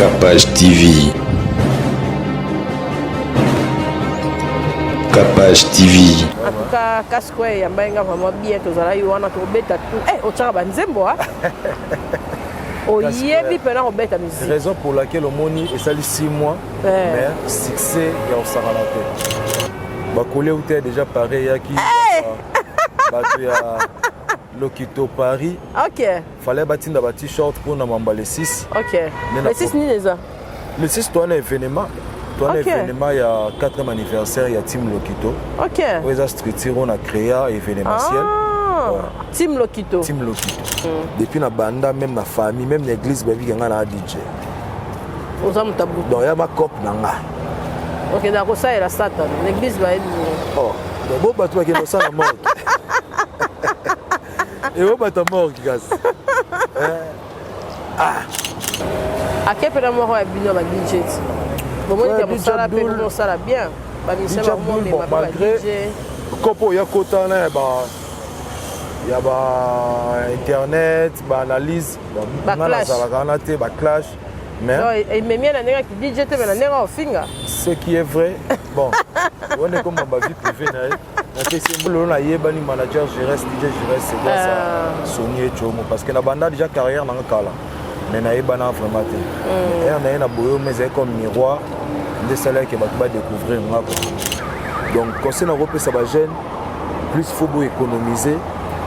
Capage TV. Capage TV. En tout cas, Casque y a vraiment bien tous là, il y a un bêta tout. Eh, au tchara banzembo hein. Oh yebi pendant au bêta musique. Raison pour laquelle au moni et ça 6 mois, mais succès il y a au saralate. Bah collé où t'es déjà pareil à qui. Bah tu as Lokito Paris. OK. Fallait bâtir un t-shirt pour nous m'emballer les 6. OK. Les 6 ni les ça. Le 6 toi un événement. Toi un événement il y a 4e anniversaire il y a Team Lokito. OK. Où les structures on a créé événementiel. Team Lokito. Team Lokito. Depuis la banda même la famille même l'église baby qui a un DJ. Aux hommes tabou. Donc il y a ma copie nanga. OK d'accord ça est la Satan. L'église va être. Oh. Bon bah toi qui est dans la mort. Et où est-ce mort qui casse? À quel point moi j'ai bien la budget. Bon moi il y a ça la peine on ça la bien. Ba mi c'est malgré kopo ya kota na ba ya ba internet ba analyse ba clash ba clash mais il me met la nègre qui DJ te la nègre au finger. Ce qui est vrai bon on est comme ma vie privée na c'est bon là y bani manager je reste DJ je reste c'est ça Sony et Chomo parce que la banda déjà carrière dans kala mais na bana vraiment et on a na boyo mais c'est comme miroir des salaires que va découvrir donc conseil na repé ça va jeune plus faut économiser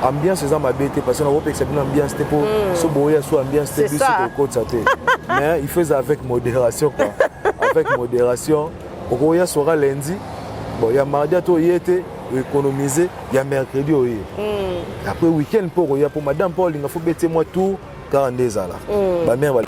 ambiance c'est ma bête parce que na repé c'est une ambiance c'était pour so boya so ambiance c'était plus que côté ça mais il fait avec modération quoi avec modération Roya sera lundi bon il y a mardi à toi y était économiser il y a mercredi après week-end pour Roya pour madame Paul il faut bêter moi tout 42 ans là ma mère va.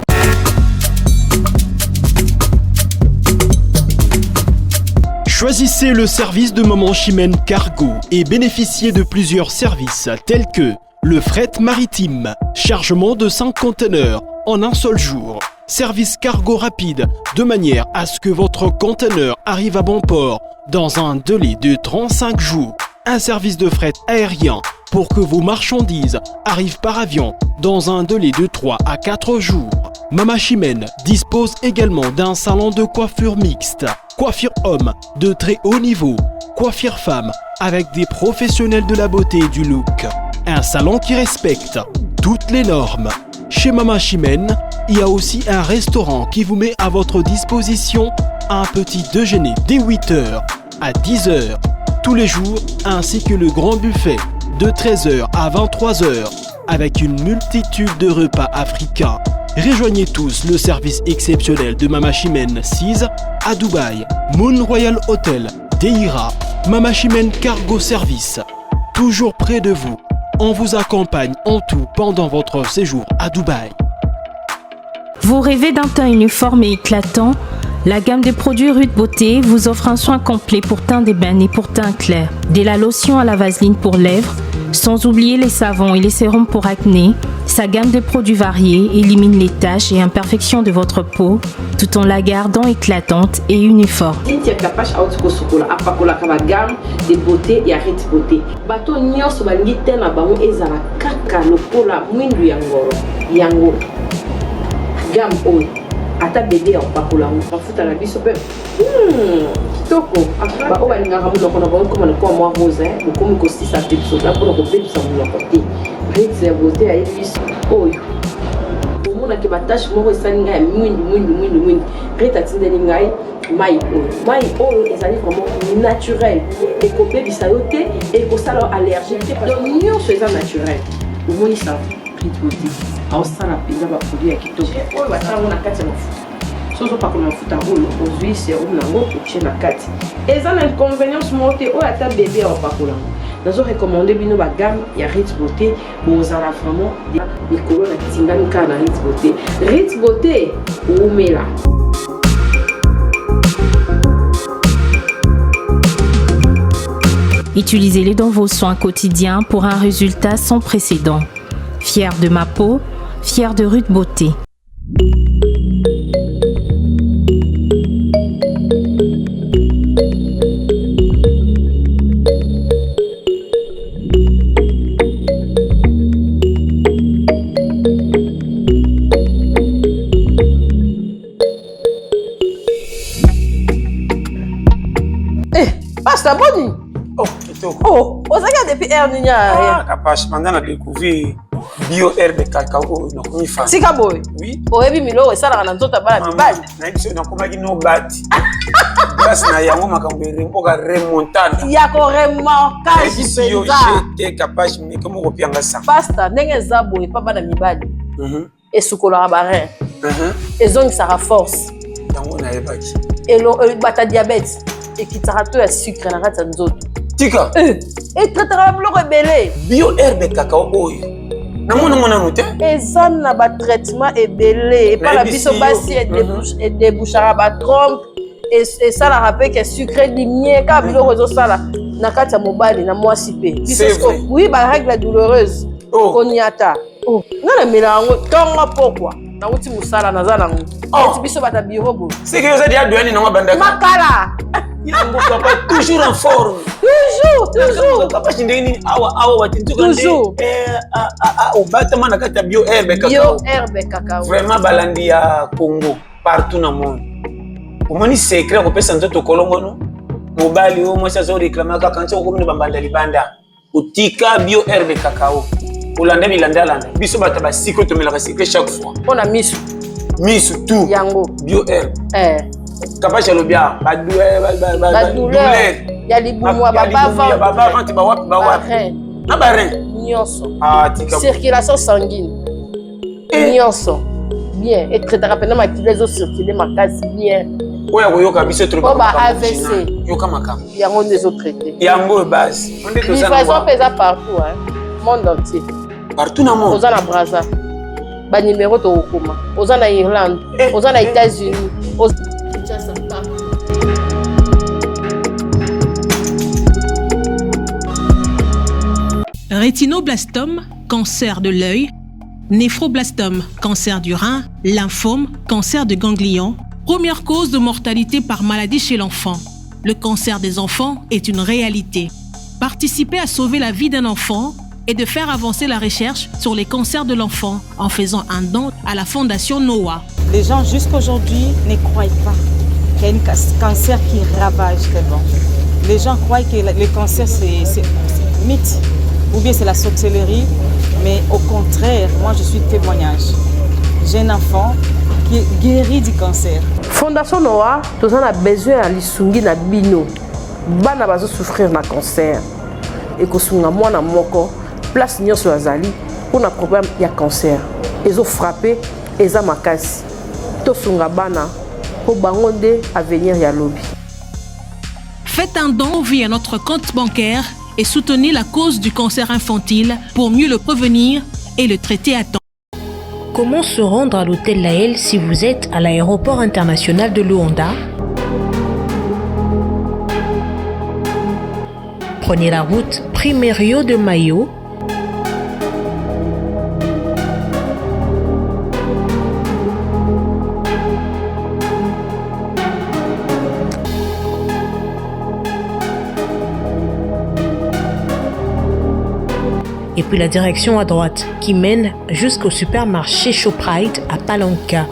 Choisissez le service de Maman Chimène Cargo et bénéficiez de plusieurs services tels que le fret maritime, chargement de 5 conteneurs en un seul jour, service cargo rapide de manière à ce que votre conteneur arrive à bon port dans un délai de 35 jours, un service de fret aérien pour que vos marchandises arrivent par avion dans un délai de 3 à 4 jours. Maman Chimène dispose également d'un salon de coiffure mixte, coiffure homme de très haut niveau, coiffure femme avec des professionnels de la beauté et du look. Un salon qui respecte toutes les normes. Chez Maman Chimène, il y a aussi un restaurant qui vous met à votre disposition un petit déjeuner dès 8h à 10h tous les jours ainsi que le grand buffet de 13h à 23h avec une multitude de repas africains. Rejoignez tous le service exceptionnel de Maman Chimène 6 à Dubaï, Moon Royal Hotel, Deira, Maman Chimène Cargo Service. Toujours près de vous, on vous accompagne en tout pendant votre séjour à Dubaï. Vous rêvez d'un teint uniforme et éclatant? La gamme de produits Rude Beauté vous offre un soin complet pour teint d'ébène et pour teint clair. De la lotion à la vaseline pour lèvres, sans oublier les savons et les sérums pour acné. Sa gamme de produits variés élimine les taches et imperfections de votre peau tout en la gardant éclatante et uniforme. Tintia Capage Outco Sokola, Apakola Kaba gamme de beauté et Rude Beauté. Bato nyos bangi tena bango ezala kaka lokola mwindu yangoro. Yango gamme oil. Ata bébé en pakola mafuta na biso pe kitoko ba o balinga ka munoko na bango comme ko moi rose beaucoup ko 6 à peso là pour ko pepsa munoko te Rude Beauté ay biso oyo omona ke batache moko esalinga ya mwindu Rude atindeli ngai mai oyo ezali vraiment naturel et ko bebisa yo te et ko sala allergie te parce que nyonso eza naturel omoni ça Rude Beauté ausala pizza ba produit ya kitoko oyo batala na kati ya mafuta soso pa ko mafuta oyo ozwi serum nango utie na kati eza na inconvénience moko te oyo ata bébé ya pakola nazo recommander bino ba gamme ya Rude Beauté bozala vraiment likolo na tingani ka na Rude Beauté Rude Beauté umela. Utilisez-les dans vos soins quotidiens pour un résultat sans précédent. Fier de ma peau, fier de Rude Beauté. Pasta boni. Oh, kitoko. Oh, ozaka depuis air ninya. Ah, Kapash, pendant la découvrir bio herbe cacao donc ni fa. Sika boy. Oui. Oyebi milo esala na nzota bana mibali. Na biso na komaki no bati. Grâce na yango makambo rempoka remontada. Ya ko remontage Yo penza. j'étais Kapash mais comment kopianga ça. Pasta ndenge za boy pa bana mibali. Esukola ba rein. Ezongisaka force. Yango na yebaki. Elo bata diabète ekitaka to ya sucre na kati ya nzoto. Tika. Etrataka biloko ebele. Bio herbe cacao oyo. Namona mona note. Eza na ba traitement ebele epa la biso basi edebouchaka ba trompe esalaka mpe ke sucre limie kaka biloko ezosala na kati ya mobali na mwasi mpe. Oui, ba règle douloureuse koniata. Nga na mela yango ntongo pokwa nauti mosala naza nango eti biso bata biro bo. C'est que vous êtes adouani nango bandaka. Makala. Yango papa toujours en forme. Toujours. Papa chindeni awa watintuka toujours. Au battement na kati ya bio herbe cacao. Bio herbe cacao. Vraiment balandi ya Congo partout dans le monde. Omoni secret ko pesa nzoto kolongo no. Mobali o mwasa zo réclamer ka kancho ko mne bambanda libanda. Utika bio herbe cacao. Olanda bilanda landa. Biso bata ba siko to melaka secret chaque fois. On a misu. Misu tout. Yango. Bio herbe. Kapasha lobia ba douleur. Ya libumwa baba vente ba wapi. Na ba rein. Nyonso. Ah tika. Circulation sanguine. Nyonso. Bien. Et traiter rapidement ma kilezo circuler ma case bien. Oya koyoka biso trop ba AVC. Yoka makam. Yango des autres traités. Yango base. Livraison pesa partout monde entier. Partout dans le monde. Oza na Brazza. Ba numéro to okoma. Oza na Irlande, oza na États-Unis. Rétinoblastome, cancer de l'œil. Néphroblastome, cancer du rein. Lymphome, cancer de ganglion. Première cause de mortalité par maladie chez l'enfant. Le cancer des enfants est une réalité. Participer à sauver la vie d'un enfant et de faire avancer la recherche sur les cancers de l'enfant en faisant un don à la Fondation Noah. Les gens jusqu'aujourd'hui ne croient pas qu'il y a un cancer qui ravage tellement. Les gens croient que le cancer c'est mythe ou bien c'est la sorcellerie, mais au contraire, moi je suis témoignage. J'ai un enfant qui est guéri du cancer. Fondation Noah, nous avons besoin de lisungi na bino. Bana bazo souffrir na cancer. Et que sunga mwana moko place nyonso azali pour un problème ya cancer. Ils ont frappé eza makasi. To sunga bana pour bangonde avenir ya lobby. Faites un don via notre compte bancaire et soutenez la cause du cancer infantile pour mieux le prévenir et le traiter à temps. Comment se rendre à l'hôtel Laël si vous êtes à l'aéroport international de Luanda? Prenez la route Primerio de Mayo. Et puis la direction à droite qui mène jusqu'au supermarché Shoprite à Palanca.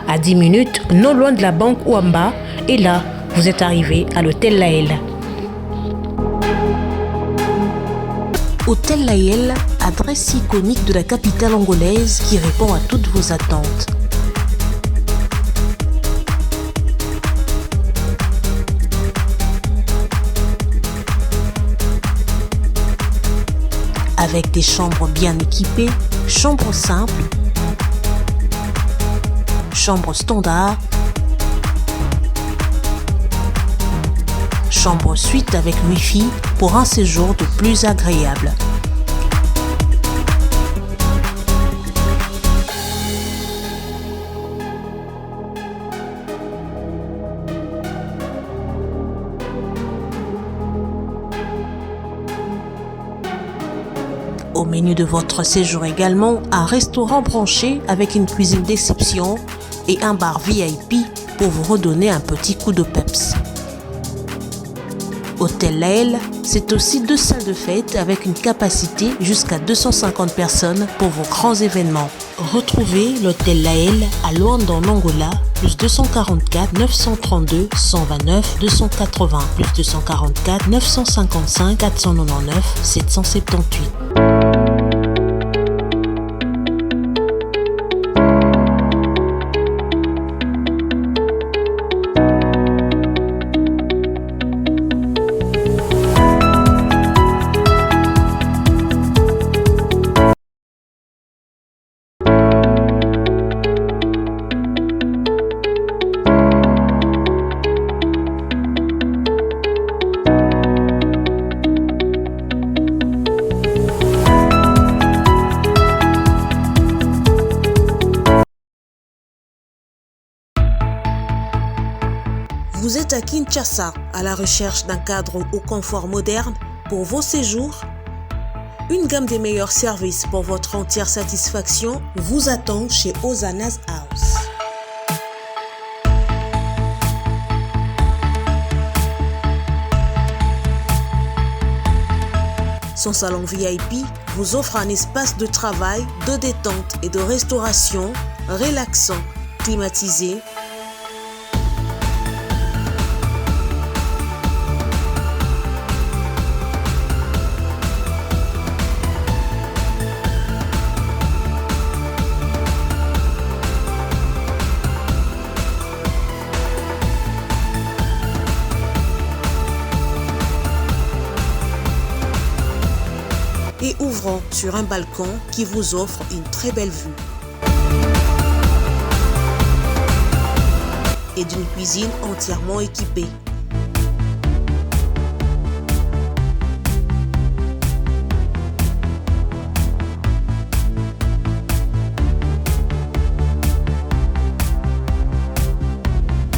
À 10 minutes, non loin de la banque Ouamba. Et là, vous êtes arrivé à l'hôtel Laël. Hôtel Laël, adresse iconique de la capitale angolaise qui répond à toutes vos attentes. Avec des chambres bien équipées, chambres simples, chambres standard, chambre suite avec Wi-Fi pour un séjour de plus agréable. Au menu de votre séjour également, un restaurant branché avec une cuisine d'exception et un bar VIP pour vous redonner un petit coup de peps. Hôtel Laël, c'est aussi 2 salles de fête avec une capacité jusqu'à 250 personnes pour vos grands événements. retrouvez l'hôtel Laël à Luanda en Angola, plus 244 932 129 280, plus 244 955 499 778. Vous êtes à Kinshasa, à la recherche d'un cadre au confort moderne pour vos séjours? Une gamme des meilleurs services pour votre entière satisfaction vous attend chez Hosanna's House. Son salon VIP vous offre un espace de travail, de détente et de restauration relaxant, climatisé, et ouvrant sur un balcon qui vous offre une très belle vue. Et d'une cuisine entièrement équipée.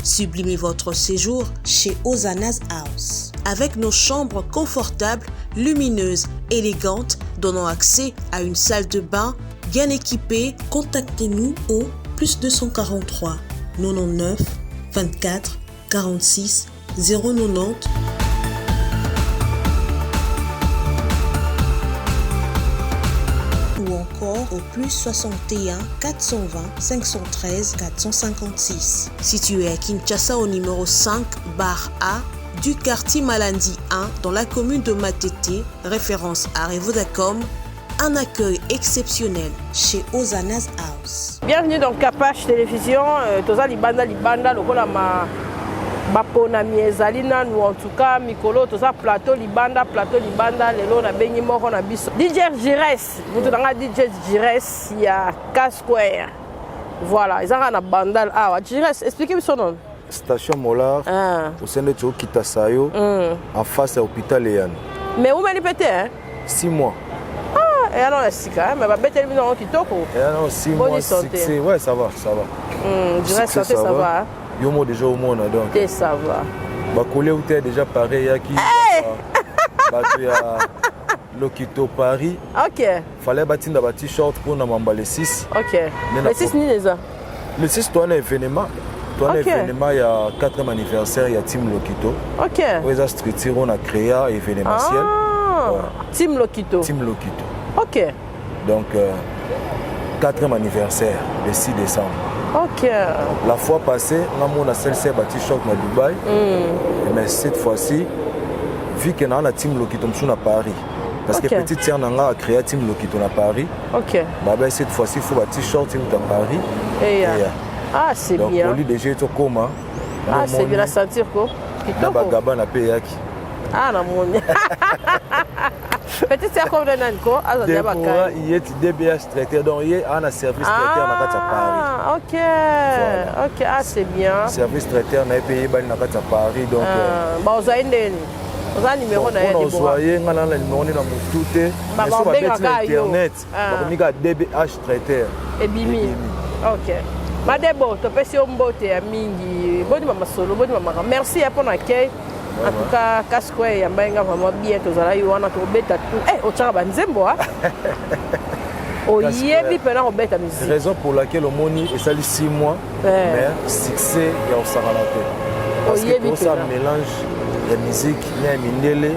Sublimez votre séjour chez Hosanna's House. Avec nos chambres confortables, lumineuses, élégantes, donnant accès à une salle de bain bien équipée, contactez-nous au plus 243 99 24 46 090 ou encore au plus 61 420 513 456. Situé à Kinshasa au numéro 5 bar A du quartier Malandi 1 dans la commune de Matete, référence à Revodacom, un accueil exceptionnel chez Hosanna's House. Bienvenue dans Capache Télévision, toza libanda lokola bapona miezali nanu en tout cas mikolo toza plateau libanda lelo na bengi moko na biso DJ Gires, mutu nanga DJ Gires ya K-Square. Voilà, ezanga na bandal awa. Gires, expliquez son nom. Station Molar, au sein de Kitasayo, en face à l'hôpital Léane. Mais où m'a pété, hein? 6 mois. Ah, et alors, c'est quand même, mais bête éliminant en kitoko. Et alors, 6 mois, c'est... Ouais, ça va. Je reste santé, ça va. Yo mo déjà au monde, donc. Et ça va. Bah, collé où t'es déjà pareil, à qui? Bah, tu as Lokito Paris. Ok. Fallait bâtir un t-shirt pour nous m'emballer 6. Ok. Les 6 ni les a. Le 6, toi, on a un événement. Toi, événement, il y a 4e anniversaire, il y a Team Lokito. Ok. On a structuré, on a créé un événementiel. Ah, ouais. Team Lokito. Team Lokito. Ok. Donc, 4e anniversaire, le 6 décembre. Ok. La fois passée, on a celle-ci bâti choc à Dubaï. Mais cette fois-ci, vu qu'on a la Team Lokito à Paris. Parce que petite sœur a créé Team Lokito à Paris. Ok. Bah, cette fois-ci, il faut bâtir short à Paris. Et ah, c'est donc, bien. Donc, au lieu de jouer au coma. Ah, c'est bien la sentir quoi. Gaba na payaki. Ah, na mon. Petite sœur comme Renan quoi. Ah, ça va pas. Il y a DBH traiteur donc il y a un service traiteur na kati Paris. Ah, OK. Voilà. OK, ah, c'est bien. Service traiteur na payé bali na kati Paris donc bah on a ndeni. On a numéro na yé. On zoyé ngana na numéro na mututé. Mais sur internet. Ba mika DBH traiteur. Et bimi. OK. Madebo, tu peux sur mbote ya mingi. Boni mama solo, boni mama. Merci pour l'accueil. En tout cas, K-Square ya mbenga vraiment bien tozala yo wana to beta tout. Eh, o tshaka banzembo ha. O yebi pena o beta musique. Raison pour laquelle au moni et ça 6 mois mais succès ya o sarala te. Parce que ça mélange la musique, la mindele,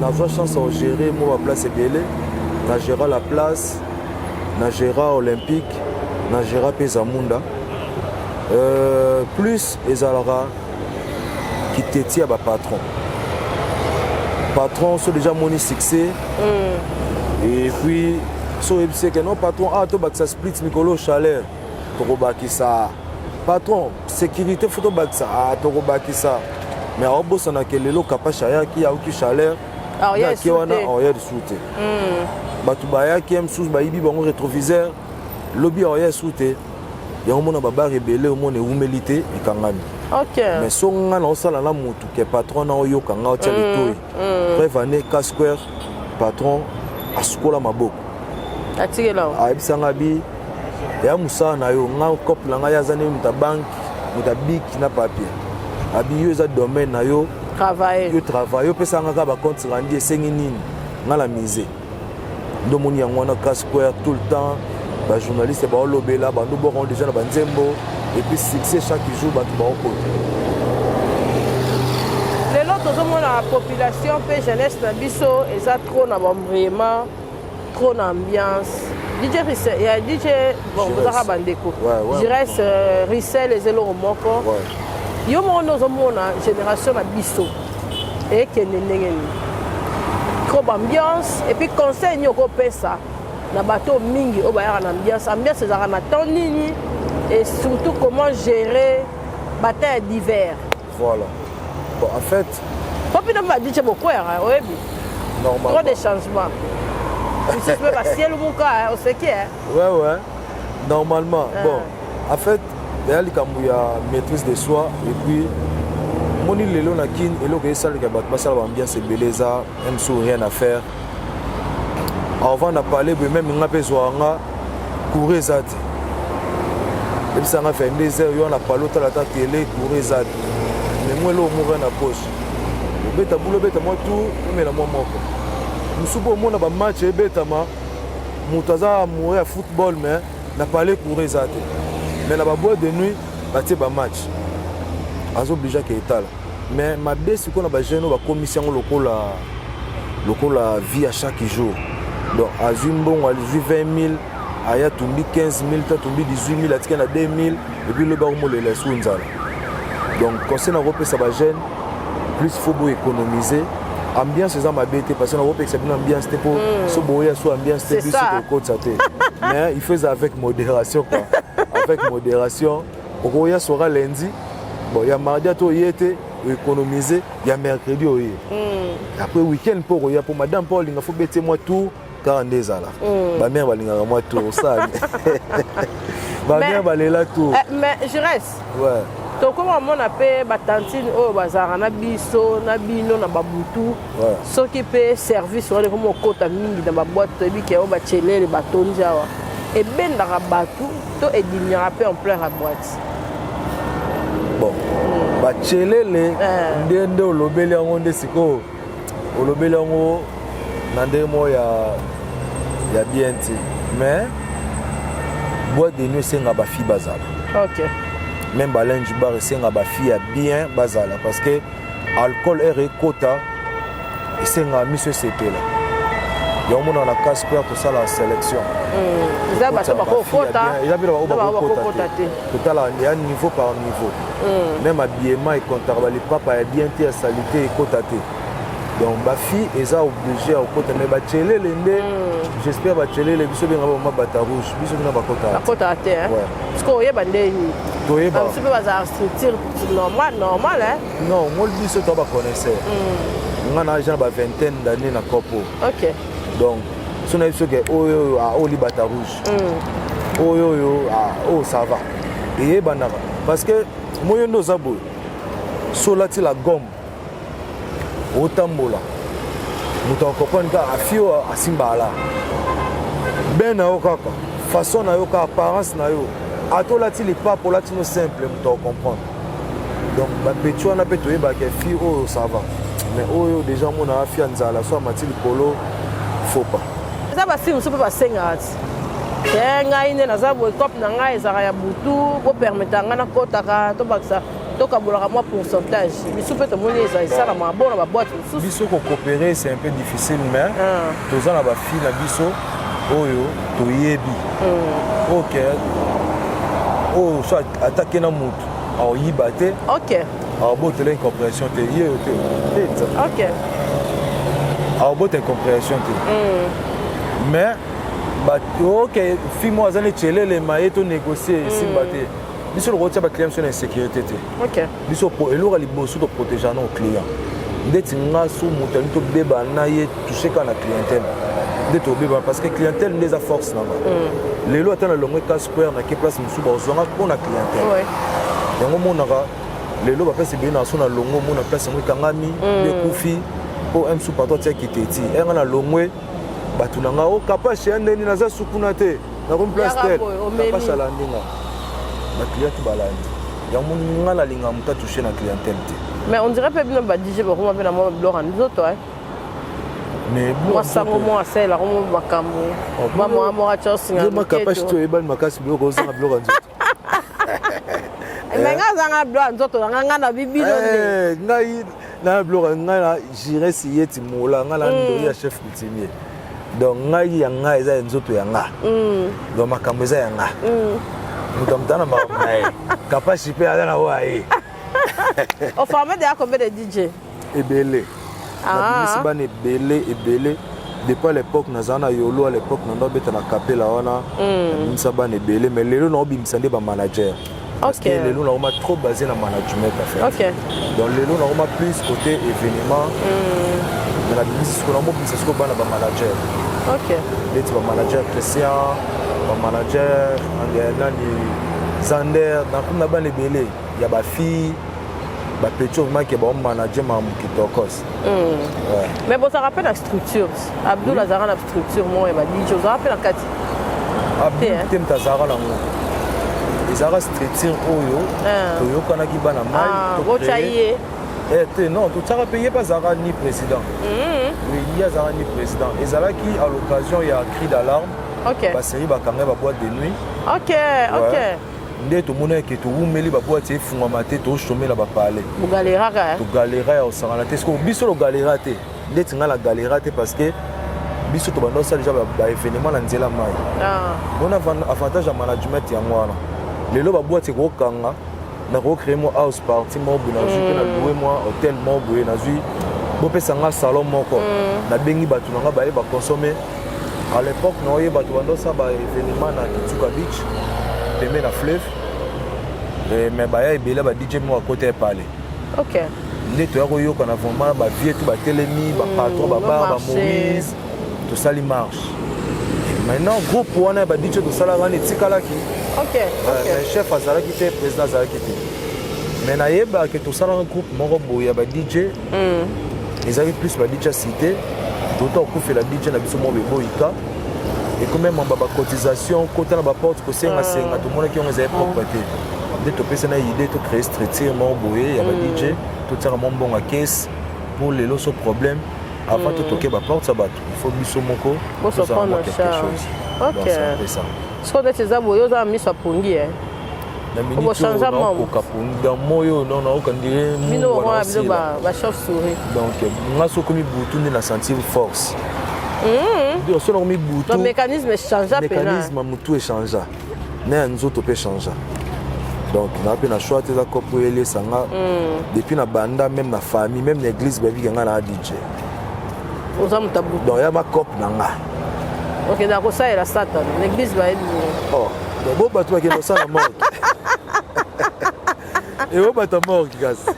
nazwa chance à gérer moi ma place ebele na gérer la place na gérer olympique na gérer Pezamunda plus ezalaka qui tétia ba patron sont déjà mon succès et puis so ebise que non patron to bakisa split mikolo chaleur to bakisa patron sécurité photo bakisa to bakisa mais au bout ça n'a que le capach ayaki ya ki chaleur ya ki wana oya de soute batu baya ki aime sous bayibi bango rétroviseur lobby oya soute ya mona baba rebelle au monde humilité ikangami. OK. Mais so nga na osala na mutu ke patron na oyo kanga otia litoi. Prévané K-Square patron asukola maboko. Atigela. Aibisanga bi ya musa na yo nga couple nga ya zane muta bank muta big na papier. Abi yo za domaine na yo travail. Yo travail yo pesa nga ka ba compte randi esengi nini nga la mise. Ndo moni yango na K-Square tout le temps. Les journalistes ba lobela ba nous borons déjà na banzembo et puis succès chaque jour ba ba ko. Les autres hommes la population pe jeunesse na biso eza trop na vraiment trop d'ambiance. DJ Rissel, il y a DJ bon vous avez bandeko. Je reste Rissel les elo moko. Yo mo no zomona génération na biso et que ndengeni. Trop d'ambiance et puis conseil nyoko pesa. Na bateau mingi au bayara na ambiance ezara na temps nini et surtout comment gérer bataille d'hiver. Voilà. Bon en fait papi na ba dit beaucoup oyebi. Normalement. Trop de changements. Tu sais pas ciel mon cas au sait qui est. Ouais. Normalement. Bon en fait il y a maîtrise de soi et puis moni lelo na kin elo ke sala ke bat basala ambiance beleza même sous rien à faire. Avant de parler, même si on a besoin de courir ça. Et puis ça a fait des heures, on a parlé de la télé, courir ça. Mais moi, là, on m'a en poche. Le bête à boulot, bête à moi tout, mais la moi mort. Nous sommes au monde à match et bête à moi. Moutaza a mouru à football, mais on a parlé de courir ça. Mais la boîte de nuit, c'est un match. Az obligé qu'il est là. Mais ma baisse, c'est qu'on a besoin de la commission locale la vie à chaque jour. Donc, à Zumbon, à 20 000, à Yatumbi 15 000, à Yatumbi 18 000, à Tika 2 000, et puis le baron le laisse où Donc, quand c'est dans l'Europe, ça va gêner, plus il faut économiser. Ambiance, c'est ça ma bête, parce que dans l'Europe, c'est une ambiance, c'est pour ce boyer, soit ambiance, c'est plus que ça. Mais il fait avec modération, quoi. Avec modération. Au Roya sera lundi, bon, il y a mardi à toi, il était économiser, il y a mercredi, après week-end pour madame Paul, il faut bêter moi tout. 42 ans là. Ma mère va linga moi tout ça. Ma mère va là tout. Mais je reste. Ouais. Donc comment on appelle batantine au bazar na biso na bino na babutu. Ce qui peut servir sur les comme kota mingi dans ma boîte bi ke o ba chelele batonja wa. Et ben na batu to e dinira pe en plein la boîte. Bon. Ba chelele ndende olobeli yango ndesiko. Olobeli yango nande mo ya bien ti mais boîte de nuit c'est nga ba fi bazala. OK. Même balingi bar c'est nga ba fi bien bazala parce que alcool est quota et c'est nga monsieur CP là. Yo mona na K-Square tout ça la sélection. Ça ba ba quota. Il y a bien ba quota. Total à niveau par niveau. Même habillement et comptable les papa est bien ti à salité et quota. Donc ma fille est obligée à côté mais bachelé l'endé j'espère bachelé les biso bien ma bata rouge biso na bakota bakota te hein parce que oye bande ni toye ba c'est pas bazar structure normal hein non moi le biso to ba connaisseur nga na déjà ba vingtaine d'années na copo. OK donc si on a biso que oyo a oli bata rouge oyo oh ça va et banaba parce que moyo ndo zabo solati la gomme otambola mutu comprendre ka afio asimbala ben na yo kaka façon na yo ka apparence na yo atolati les pas pour latino simple mutu comprendre donc ba petio na peto yeba ke fi o ça va mais oyo déjà mona afia nzala so mati likolo faut pas ça ba si musu pa senga ati ngai ne na za bo top na ngai ezaka ya butu bo permettre nga na kotaka to baksa tokabolaka mwa pourcentage biso mpe tomoni eza na mabona baboîte mosusu biso kokopere c'est un peu difficile mais toza na bafille na biso oyo toyebi ok oyo so atake na motu aoyiba te aobotela incompréhension te ye oyo te aobota incompréhension te mais ok fille mo aza neti elelema ye tonégocie esimba te biso lokoti ya baclient biso na insécurité te biso eloko ya liboso toprotégea na oclient ndeti nga so moto ali tobeba na ye touche kaka na clientèle nde tobeba parce que clientèle nde eza force nanga lelo ata na longwe casper nake place mosusu bazwanga mpona clientèle yango monaka lelo bapesi ebele na so na longwe omona place yango ekangami bekufi mpo msu pato atiaki teti enga na longwe bato nanga o kapashe ya ndeni naza sukuna te nakomi place tel kapashe alandinga bacliente balandi yango nga nalinga moto atouche na clientèle te mais on dirait mpe bino badije bakoma mpe na mwa biloko ya nzoto mwasango mwa asala komo makambo mamwamora tiosingamakapashe toyebani makasi biloko ozanga biloko ya nzoto me nga azanga biloko ya nzoto nga na bibilo ngai na biloko ngai na jires yeti mola ngai na ndoi ya chef coutumier donc ngai ya ngai eza ya nzoto ya nga donc makambo eza ya nga moto amutana makambo na ye kapasi mpe aza na oyo aye oforme deya combien de DJ ebele nabimisi bana ebele depuis à l'époque nazala na yolo à l'époque nando abeta na kapela wana nabimisa bana ebele mais lelo naobimisa nde bamanager parce que lelo naoma trop basé na management en fait donc lelo naoma plus côté événement mais nabimisi siko namobimisa siko bana bamanager neti bamanager Christian bamanager nani Zander nakuna bana ebele ya bafille bapetio vraiment ke bamanager mamokitokos mais bozalaka mpe na structure Abdoul azalaka na structure moko ya badije ozalaka mpe na kati Abdoul te moto azalaka nango ezalaka structure oyo toyokanaki bana mai ye te non totiaka mpe ye mpe azalaka ni président ye azalaka ni président ezalaki à l'occasion ya cri d'alarme basérie bakanga baboîte de nuit nde tomonaki towumeli baboîte efungwama te toshomela bapale togalera ya osangana te siko biso togalera te ndeti ngai na galera te parce que biso tobanda osala deja baévénement na nzela mai bona avantage ya management yango wana lelo baboîte ekokanga nakocrée mo house party moko boye nazwi mpe na loue mwa hotel moko boye nazwi bopesa nga salon moko nabengi bato nanga baye baconsome à l'époque naoyeba tobanda osala baévénement na Kitsuka Beach pembe na fleuve mais baya ebele ba DJ mo akote epale nde toya koyokana vraiment bavie tu batelemi bapatron babar bamorise tosali marche maintenant groupe wana ba DJ tosalaka wana etikalaki mais chef azalaki te président azalaki te mais nayebake tosalaka groupe moko boye ya ba DJ ezalaki plus ba DJ cité tota okufela DJ na biso mo beboyika ekomi mamba bacotisation kota na baporte kosengasenga tomonaki yango ezali propre te nde topesa na idée tocrée structure moko boye ya ba DJ totiaka mo mbongo ya kese pour lelo so problème avant totoke baporte ya bato il faut biso moko tozala quelque chose donc c'est un peu ça siko ndeti eza boye oza na miso apongi na minute naokoka ponga moyo non naoka ndire bachauve-souris donc nga so okomi butu nde na sentir force so nakomi butu mécanisme mutu échangea na ya nzoto mpe échangea donc na mpe na choix te eza kopo oyo elesanga depuis na banda même na famille même na église babika nga na DJ donc ya bacope na nga okenda kosalela satan na église bayebi bo bato bakenda kosala morgue eo bato morgue kasi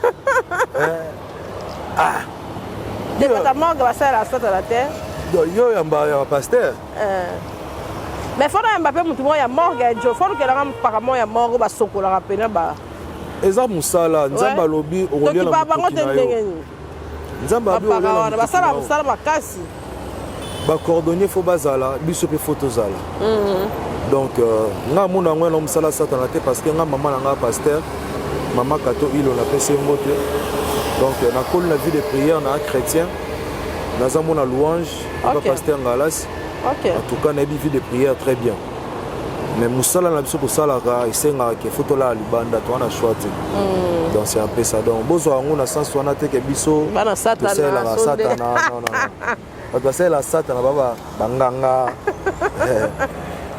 bata morgue basalela satan te yo yamba ya pasteur mais fona yamba mpe motu moko ya morgue ejo fona okelanga mpaka moko ya morgue basokolaka pene eza mosala nzambe alobi okolia na motuki na yo nzambe alobi basala mosala makasi bacordonnier fo bazala biso mpe fo tozala donc nga mona yango na mosala satana te parce que nga mama na nga pasteur mama kato ilo napesi yango te donc nakoli na vie de prière na chrétien naza mona louange pasteur Ngalas en tout cas nayebi vie de prière très bien mais musala na biso tosalaka esengaka ke foto la libanda toana choix te donc c'est un peu ça donc bozwa yango na sens wana te ke biso tosalaka satana non bato basalela satana baba banganga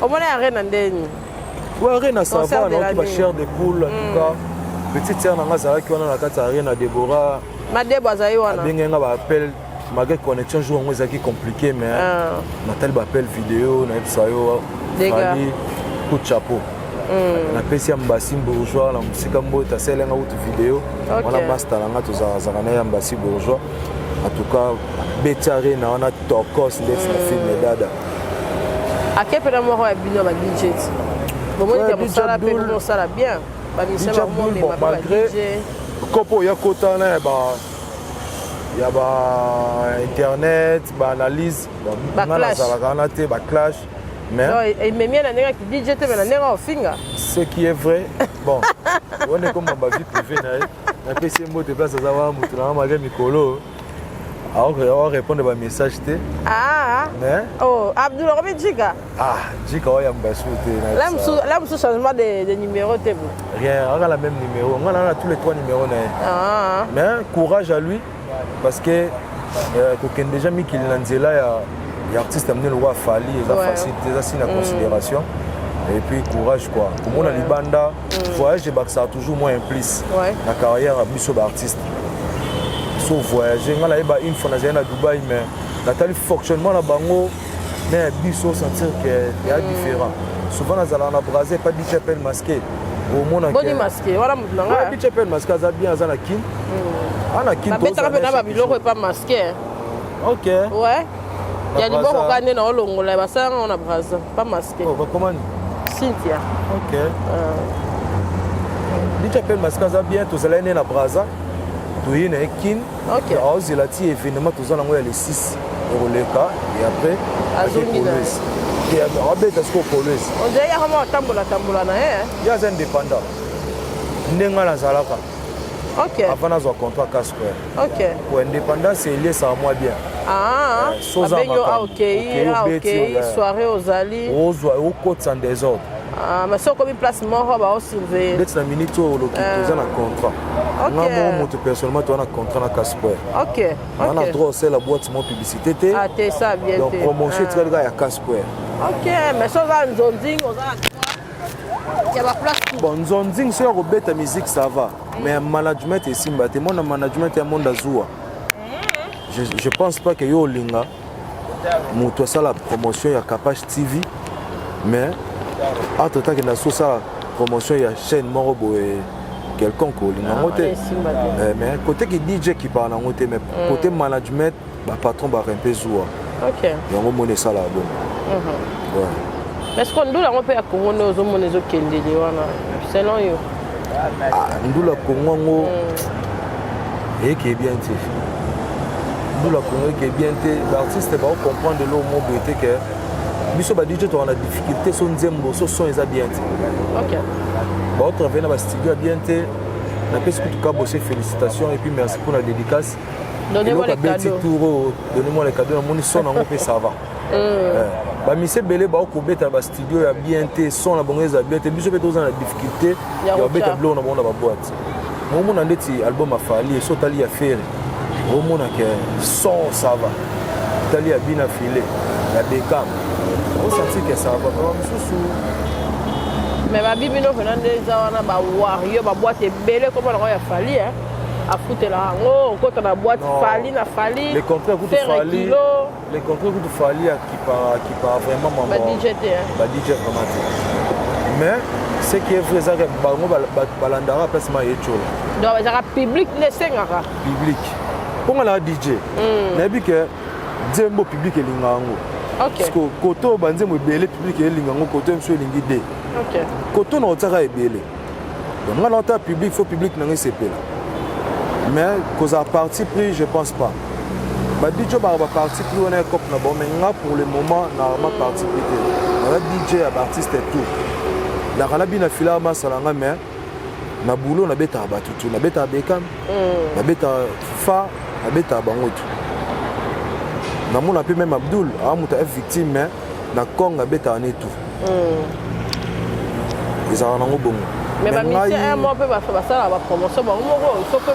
omona ya reine ndeni ouais reine ça va non qui chair de poule en tout cas petite sœur nanga azalaki wana na kati ya reine na Déborah madebo azali wana bengenga ba appel malgré connexion jour ngo ezaki compliqué mais Nathalie ba appel vidéo na ebisa yo fali coup de chapeau na pesi ya mbasi bourgeois na musika mboyo taselenga utu vidéo wana master nanga tozazaka na ya mbasi bourgeois en tout cas betare na wana tokos ndesi na film dada akepela moko ya bino ba DJ bomoni ya mosala pe mosala bien ba misala monde ba DJ kopo ya kota na ya ba internet ba analyse ba nazalaka na te ba clash mais mais mien na nenga ki DJ te na nenga ofinga ce qui est vrai bon on est comme ba vie privée na pesi mbote place za wa mutu na ma mikolo alors répondre ba message te mais oh Abdul Robi Jika Jika ya mbasu te là vous changement de numéro te rien on a la même numéro on a tous les 3 numéros na mais courage à lui parce que kokende déjà mis qu'il nanzela ya artiste amené le roi Fali et facile déjà si na considération et puis courage quoi comme on a libanda voyage ça toujours moins implice la carrière à biso artiste so voyager ngala eba une fois na Dubaï mais Nathalie fonctionnement na bango mais biso sentir que il y a différent souvent na zala na braser pas dit appel masqué au monde boni masqué voilà mutanga dit appel masqué za bien za na kin ana kin to ça na ba biloko pas masqué OK ouais il y a des bons quand na olongola ba ça on a braser pas masqué oh comment Cynthia OK dit appel masqué za bien to zala na braser oui, il y a kin. Ok. Alors, il y a un événement, tout ça, le 6 Euroleka et après, il y a un police. On dirait qu'il y a un tambola. Il y a un indépendant. Il y a un Zalaka. Ok. Avant d'avoir un contrat casque. Ok. Pour indépendant, c'est lié, ça moi bien. Ok. Soirée aux alliés. Au côte sans désordre. Mais si on a une place mort, on va aussi surveiller. Dès que la minute où on a un contrat. Ok. Personnellement, on a un contrat dans Casper. Ok. On a droit à la boîte de publicité. Ah, c'est ça, bien. Donc, promotion, tu vas à Casper. Ok, mais si on a un zonding, il y a la place. Bon, zonding, si on a la musique, ça va. Mais le management est simba. Mon management est un monde azua. Je ne pense pas que yo linga. Moi, ça la promotion, il y a Capage TV. Mais. Entre temps qu'il y a la promotion, il y a chaîne Morobo et quelconque. Mais côté qui DJ qui parle en côté, mais côté management, le patron va un peu jouer. Ok. Il y a un monnaie ça là-bas. Mais est-ce qu'on doit faire couronner aux hommes qui selon vous? Nous la Congo et qui est bien fait. Nous la Congo qui est bien fait. L'artiste va comprendre de l'eau mobilité que. Biso ba DJ to na difficulté son nzembo so son eza bien te. OK. Ba travailler na ba studio bien te. Na pesi que tu ka bosser félicitations et puis merci pour la dédicace. Donnez-moi les cadeaux. Donnez-moi les cadeaux, mon son nango pe ça va. Ba mise belé ba ko beta ba studio ya bien te son na bongo eza bien te. Biso pe to na difficulté ya beta blo na bongo na ba boîte. Mo mona ndeti album afali so tali ya faire. Mo mona que son ça va. Tali ya bina filé. La Beckham. On sentit que ça va comme sous. Mais ma bibi no Fernandez wana ba wario ba boîte belé comme on a fallu hein à foutre là on quand on a boîte fali na fali les contrats coûtent fali les contrats coûtent fali qui part vraiment maman ba DJ hein ba DJ vraiment mais ce qui est vrai ça que bango balandara place ma yecho donc ça public les sengaka public pour la DJ na bi que dembo public elingango. OK. Parce que koto banze mo belé public elingango koto mso elingi de. OK. Koto na otaka ebele. Donc moi l'autre public faut public na ngesepela. Mais cause à parti pris je pense pas. Ba DJ ba parti pris on est cop na bon mais pour le moment na ma parti pris. La DJ à artiste et tout. La kana bina fila ma salanga mais na boulot na beta ba tout na beta Beckham. Na beta fa na beta bango tout. Na mon appel même Abdul a muta victime mais na Congo beta en tout. ezalaka nango bongo. Mais bamisien moi mpe basala bapromotion bango moko il faut mpe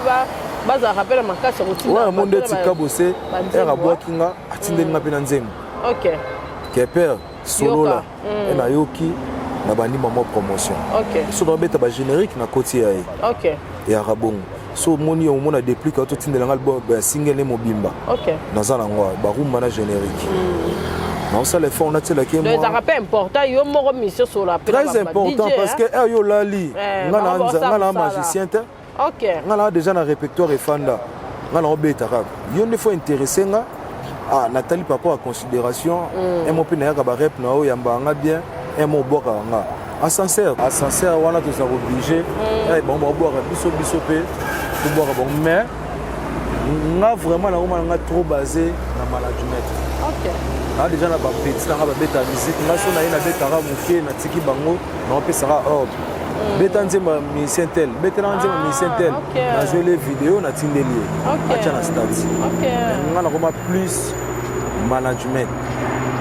bazalaka mpe na makasi ya kotinda monde etika bose ere abwaki nga atindeli nga mpe na nzembo. Ok. Keper solola e nayoki na bandima mwa promotion. So nabeta bagénérique na koti ya ye eyaka bongo. So omoni yo omona depuis ka totindelanga basingele mobimba naza nango barumba na générique. Non, ça les fonds naturels qui est important. Il y a une mission sur la très important parce que yo lali ngana magicien te. OK. Ngana déjà na répertoire et fanda. Ngana obeta rap. Yo ne faut intéresser nga Nathalie par rapport à considération et mon pina ka ba rep na o yamba nga bien et mon boka nga. Ascenseur wana to ça obligé et bon boire biso pe to boire bon mais nga vraiment na trop basé na management. OK. Déjà na ba petit na ba beta musique nga so na ina beta ra muke na tiki bango na pe sera ordre beta nzema musicien tel beta nzema musicien tel na jouer les vidéos na tindeli acha na stats nga na koma plus management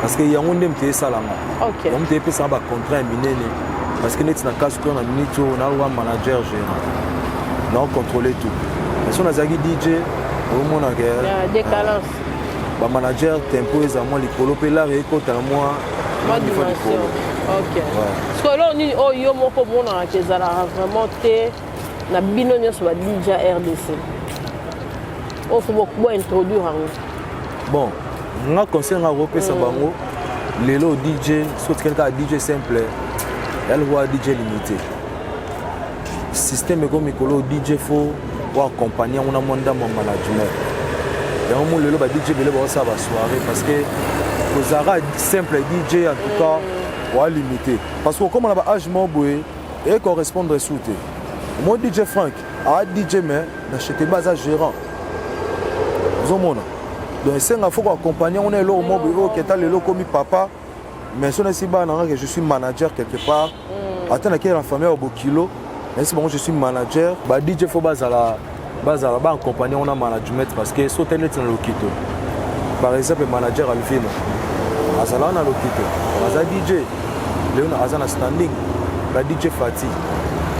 parce que yango ndem te salanga donc te pe ça ba contrat minene parce que net na casse ko na minito na wa manager gérant na contrôler tout mais so na zagi DJ au mon na guerre décalance ba manager tempo ezamo likolo pe la récolte na moi niveau likolo. OK. Parce que là on dit oh yo moko mona ke zala vraiment te na bino nyonso ba DJ RDC. Oh faut beaucoup introduire hango. Bon, nga conseil nga repesa bango lelo DJ sauf quelqu'un DJ simple elle voit DJ limité. Système comme mikolo DJ faut pour accompagner on a monda mon management. Et on m'a le DJ belé ba ça va soirée parce que Kozara simple DJ en tout cas ou limité parce que comme on a ba âge moboué et correspondre souté. Moi DJ Frank a DJ mais n'acheter bas à gérant. Vous mona. Donc c'est il faut accompagner on est là au moboué qui est le comme papa mais si on est si bas que je suis manager quelque part. Attends qu'il y a la famille au Bokilo. Mais c'est bon je suis manager ba DJ faut bas à la en compagnie on a management parce que sauter net dans le kito par exemple manager Alvino azala na lokito aza DJ Léon azana standing ba DJ Fati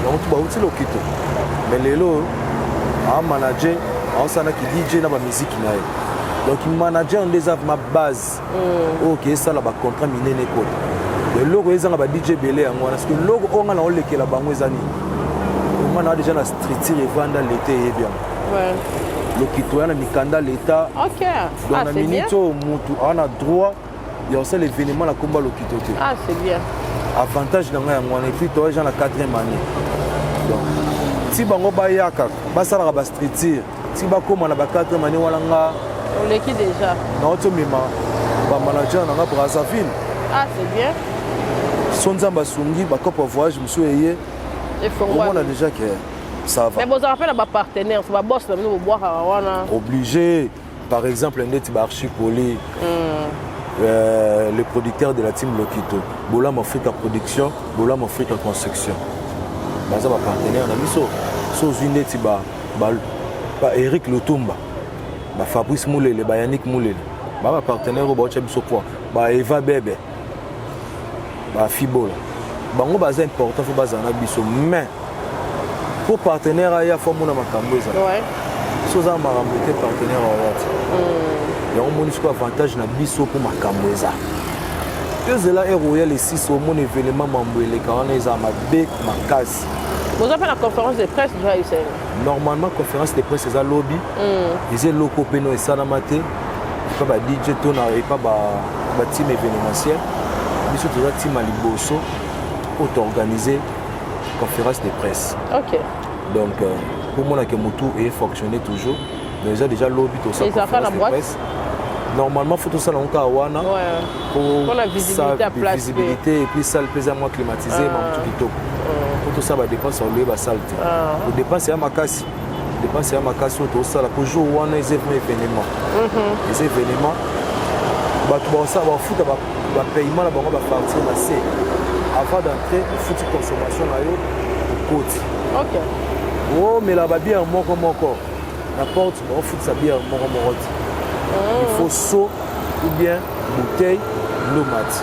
donc tu ba uti lokito mais lelo a manager on qui DJ na ba musique na ye donc manager on déjà ma base OK ça là ba contrat minene ko le logo ezanga ba DJ belé yango parce que logo on a na olekela bango ezani on a déjà la street et vendre l'été et bien. Ouais. Le citoyen a mikanda l'état. OK. Donc na minito mutu on a droit il y a aussi l'événement la combat le kitoté. Ah c'est bien. Avantage dans nga ngwana et puis toi j'ai la 4e année. Donc si bango ba yaka ba sala ba street si ba koma na ba 4e année wala nga on l'équipe déjà. Na auto mima ba manager na nga Brazzaville. Ah c'est bien. Sonzamba sungi ba copa voyage monsieur yé. On a déjà que ça va. Mais vous avez un partenaire, c'est boss nous boire obligé. Par exemple, Net Archi Poli, le producteur de la team Lokito, Bolam Africa Production, Bolam Africa Construction. Bah ça va partenaire, on a mis ça. Une Netiba, Eric Lutumba, Fabrice Moulé, le Yannick Moulé, bah partenaire au Bochem Sokwa, bah Eva Bebe, bah Fibola. Bango baza important faut baza na biso mais pour partenaire aya faut mona makambo eza ouais so za makambo te partenaire wa ya on moni quoi avantage na biso pour makambo eza que là est royal ici au mon événement mambwele quand on eza mabe makasi vous avez la conférence de presse déjà ici normalement conférence de presse eza lobby ils loko peno esana maté pas ba DJ to na et pas ba team événementiel biso to za team aliboso auto-organisé conférence de presse. OK. Donc pour moi que mon tour est fonctionné toujours. Déjà lobby tout ça conférence de presse. Normalement faut tout ça dans cas wana pour la visibilité à place visibilité et puis salle pesamment climatisée tout qui top. Pour tout ça va dépenser au lieu va salle. Pour dépenser à makasi. Dépenser à makasi tout ça là pour jour wana les événements. Les événements bah tout ça va foutre ba paiement là va partir là c'est avant d'entrer il faut une consommation là au côté. OK. Oh mais la bière moko la porte on fout sa bière moko il faut seau ou bien bouteille Lomati.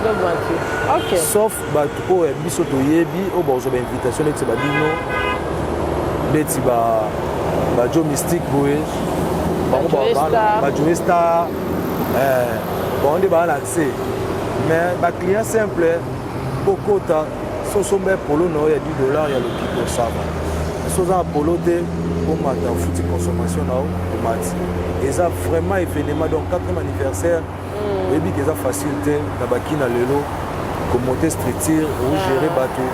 Ok. Sauf bato oyo biso toyebi oyo bazwa bainvitation neti babino neti bajo mystique boye bajoe star bango nde baa na accès mais baclient simple okota sosomba polo na oyo ya $10 ya lokiko osava soza na polo te omata ofuti consommation na o omati eza vraiment événement donc 4e anniversaire oyebi ke eza facile te na bakina lelo komonte structure ogérer bato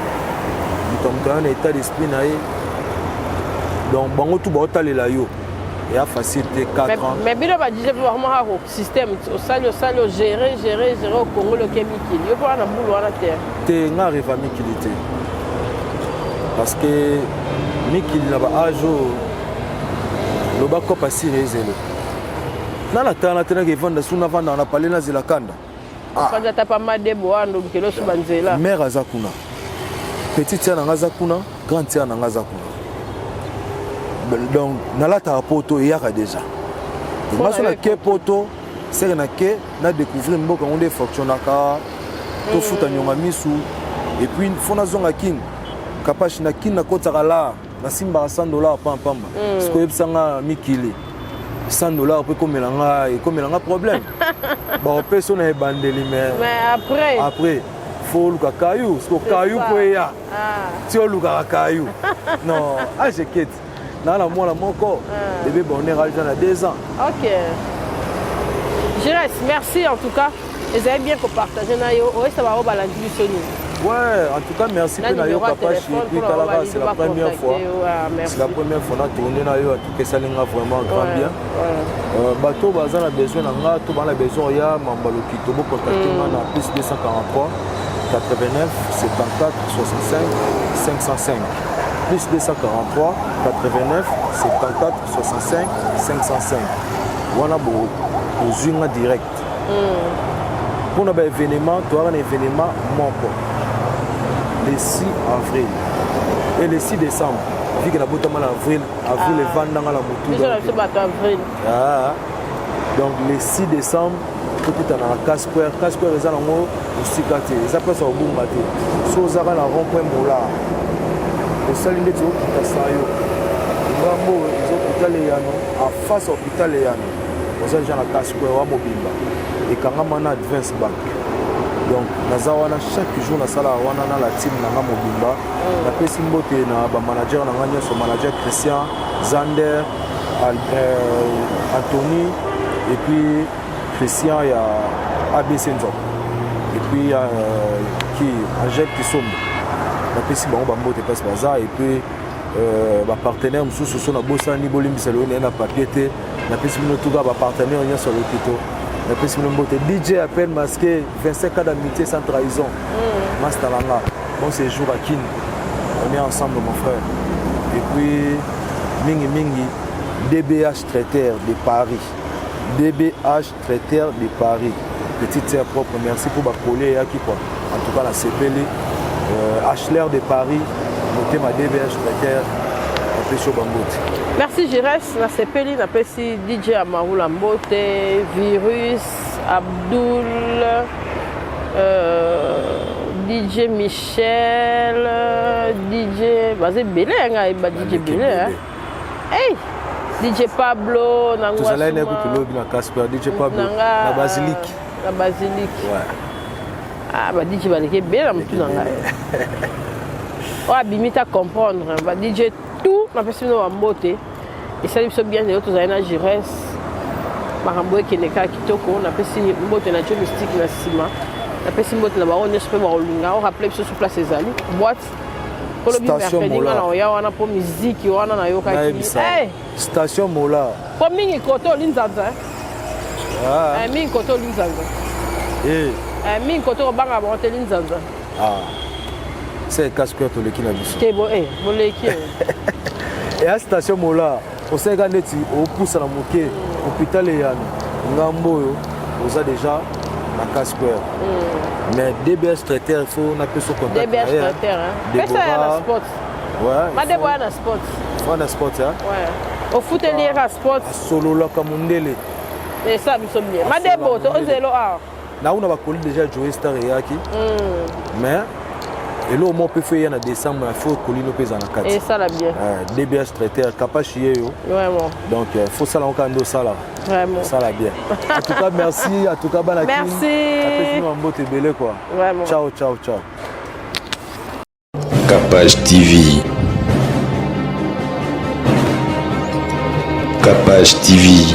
moto ya moto aza na état d'esprit na ye donc bango tu baotalela yo eya facile te 4 ans mais bino badije mpe vraiment kako système osali ogérer au Congo loke mikili yo mpo wana mbulu wana te te nga reva mikili te parce que mikili na baage oyo loba kopa sire ezelo nana tana te naka evanda su navanda na pale nazela kanda fanda tapa madebo wana obikelo oso banzela mare aza kuna petit tia nanga aza kuna grand tia nanga aza kuna donc nalataka poto eyaka déjà maso na ke poto sere na ke na découvrir mboka ngo nde fonctionnaka tofuta nyonga misu et puis fo nazonga kini kapashi na kini nakotaka la nasimbaka $100 pampamba siko oyebisanga mikili $100 mpe ekomelanga problème baopesa na ebandeli mais après fo oluka kayu siko kayu po eya ti olukaka kayu non ajeketi na mwana moko bébé bonheur déjà na 2 ans. Ok. Jérès, merci en tout cas. Vous avez bien partagé na yo. Oui, ça va au balandi Sony. Ouais, en tout cas merci pour na yo Kapashi puis Kalaba, c'est la première fois. C'est la première fois na tourner na yo en tout cas ça linga vraiment grand bien. Bato baza na besoin na nga to bana besoin ya mambalo kitobo contacter na plus 243 89 74 65 505. Plus 243 89 74 65 505. Voilà pour Zunga direct. Pour un événement, tu as un événement le 6 avril et le 6 décembre. Vu que la botte en avril est vendue dans la moto. Donc le 6 décembre, tout est dans la Casper. Casper est dans le aussi gâté. Ils appellent ça au bout maté. Soit à la rond-point mola. Le seul indé tu as ça yo. Ngambo ils ont hôpital yano en face à hôpital yano. Aux gens la Casper wa mobimba. Et quand on a Advance Bank. Donc nazawana chaque jour na sala wana na la team na mobimba. Na pesi mbote na ba manager na nganya so manager Christian Zander Anthony et puis Christian ya ABC Nzo. Et puis qui Angel Kisombo. Na pesi bango bambote passe baza et puis ba partenaire mususu so na bosani bolimbisa lo na papier te na pesi bino tuka ba partenaire nya sur le kito na pesi bino mbote DJ appelle masqué 25 ans d'amitié sans trahison. Master Langa bon séjour à Kin on est ensemble mon frère et puis mingi DBH traiteur de Paris DBH traiteur de Paris petite sœur propre merci pour ba coller à qui quoi en tout cas la CPL Hler de Paris, notez ma DBH traiteur, un peu chaud Bambote. Merci Jérès, na CPL, na pesi DJ Amarou Lambote, Virus, Abdul, DJ Michel, DJ, c'est belé, hein, DJ belé, hein. Hey, DJ Pablo, Nangwa. Tout ça là, il y a beaucoup de Casper, DJ Pablo, la Basilique. La Basilique. Ouais. Ah, bah DJ Baleke bien la mutu nanga. Oh, bimita comprendre. Bah DJ tout, ma personne va mbote. Et ça lui bien les autres aina Jérès. Maramboe Keneka Kitoko, on appelle si mbote na jo mystique na sima. Na pesi mbote na baron ne se peut ba olinga, on rappelle sur place ses amis. Boîte. Pour le mercredi na ya wana pour musique wana na yoka ki. Eh, Station Mola. Pour mingi koto linzanza. Ah. Mingi koto linzanza. Eh. Mingi koto banga monter linzanza. Ah. C'est Casper to leki na biso. Kebo boleki. Et à Station Mola, au Sénégal neti au pousse na moké hôpital yano. Ngambo yo oza déjà na Casper. Mais DBS traiteur il faut na peso contact. DBS traiteur hein. Pesa na sport. Ouais. Ma debo na sport. Faut na sport hein. Ouais. Au foot lié à sport. Solo la kamundele. Et ça biso bien. Ma debo to zelo a. na una bakoli déjà Joe Star yaki mais et là on peut faire en décembre il faut coller nos pesa na kati et ça la bien DBH traiteur capable yo vraiment donc faut ça là on kando ça là vraiment ça la bien en tout cas merci en tout cas banaki merci nous mbote belé quoi vraiment ciao ciao ciao Capage TV. Capage TV.